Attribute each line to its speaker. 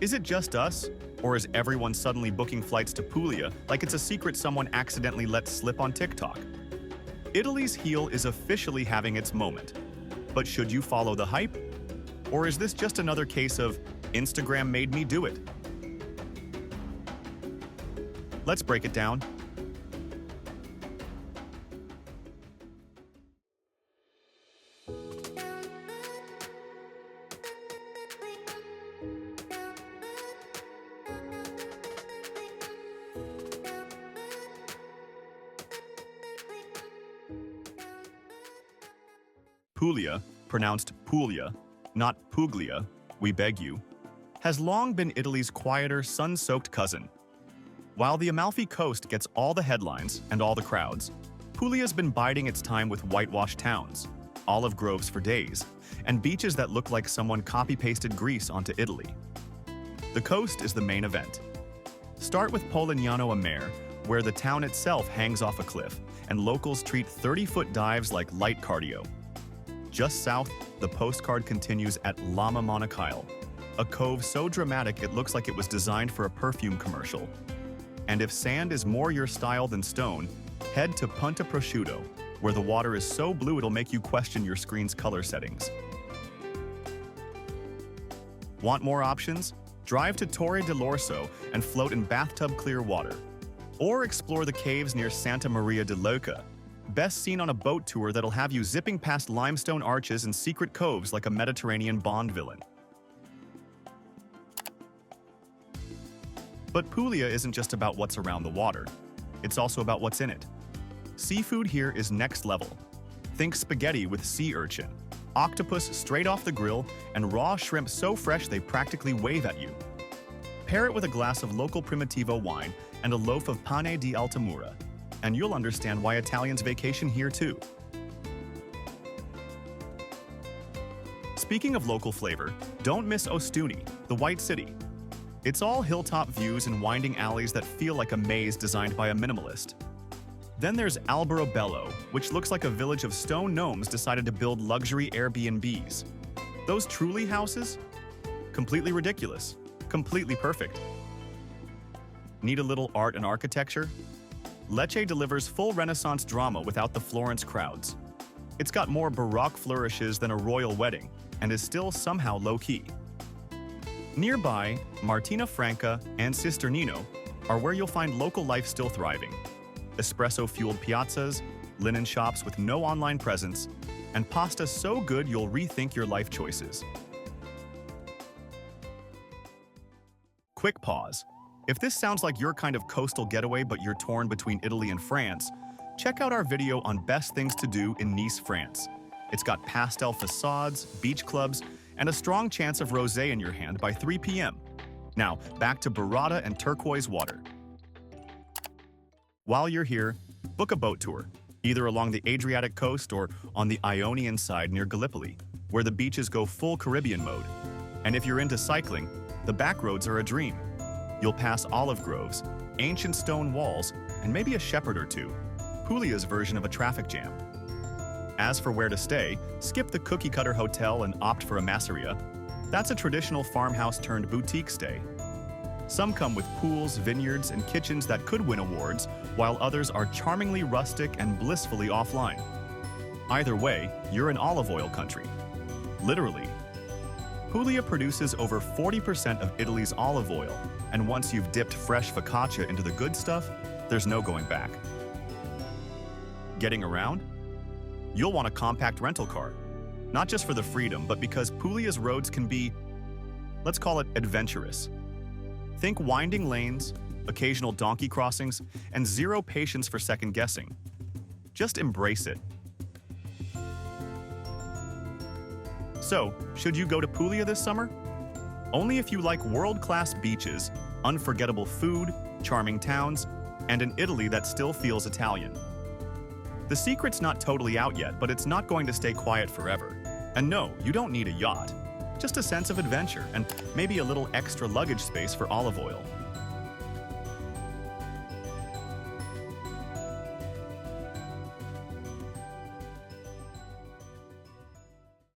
Speaker 1: Is it just us? Or is everyone suddenly booking flights to Puglia like it's a secret someone accidentally let slip on TikTok? Italy's heel is officially having its moment. But should you follow the hype? Or is this just another case of Instagram made me do it? Let's break it down. Puglia, pronounced Puglia, not Puglia, we beg you, has long been Italy's quieter, sun-soaked cousin. While the Amalfi coast gets all the headlines and all the crowds, Puglia's been biding its time with whitewashed towns, olive groves for days, and beaches that look like someone copy-pasted Greece onto Italy. The coast is the main event. Start with Polignano and Mare, where the town itself hangs off a cliff, and locals treat 30-foot dives like light cardio. Just south, the postcard continues at Lama, Monachile, a cove so dramatic it looks like it was designed for a perfume commercial. And if sand is more your style than stone, head to Punta Prosciutto, where the water is so blue it'll make you question your screen's color settings. Want more options? Drive to Torre dell'Orso and float in bathtub-clear water. Or explore the caves near Santa Maria di Lecce, best seen on a boat tour that'll have you zipping past limestone arches and secret coves like a Mediterranean Bond villain. But Puglia isn't just about what's around the water. It's also about what's in it. Seafood here is next level. Think spaghetti with sea urchin, octopus straight off the grill, and raw shrimp so fresh they practically wave at you. Pair it with a glass of local Primitivo wine and a loaf of pane di Altamura, and you'll understand why Italians vacation here too. Speaking of local flavor, don't miss Ostuni, the White City. It's all hilltop views and winding alleys that feel like a maze designed by a minimalist. Then there's Alberobello, which looks like a village of stone gnomes decided to build luxury Airbnbs. Those trulli houses? Completely ridiculous. Completely perfect. Need a little art and architecture? Lecce delivers full Renaissance drama without the Florence crowds. It's got more Baroque flourishes than a royal wedding, and is still somehow low-key. Nearby, Martina Franca and Cisternino are where you'll find local life still thriving. Espresso-fueled piazzas, linen shops with no online presence, and pasta so good you'll rethink your life choices. Quick pause. If this sounds like your kind of coastal getaway but you're torn between Italy and France, check out our video on best things to do in Nice, France. It's got pastel facades, beach clubs, and a strong chance of rosé in your hand by 3 p.m. Now, back to burrata and turquoise water. While you're here, book a boat tour, either along the Adriatic coast or on the Ionian side near Gallipoli, where the beaches go full Caribbean mode. And if you're into cycling, the back roads are a dream. You'll pass olive groves, ancient stone walls, and maybe a shepherd or two, Puglia's version of a traffic jam. As for where to stay, skip the cookie-cutter hotel and opt for a masseria. That's a traditional farmhouse turned boutique stay. Some come with pools, vineyards, and kitchens that could win awards, while others are charmingly rustic and blissfully offline. Either way, you're in olive oil country. Literally. Puglia produces over 40% of Italy's olive oil, and once you've dipped fresh focaccia into the good stuff, there's no going back. Getting around? You'll want a compact rental car. Not just for the freedom, but because Puglia's roads can be, let's call it adventurous. Think winding lanes, occasional donkey crossings, and zero patience for second guessing. Just embrace it. So, should you go to Puglia this summer? Only if you like world-class beaches, unforgettable food, charming towns, and an Italy that still feels Italian. The secret's not totally out yet, but it's not going to stay quiet forever. And no, you don't need a yacht. Just a sense of adventure and maybe a little extra luggage space for olive oil.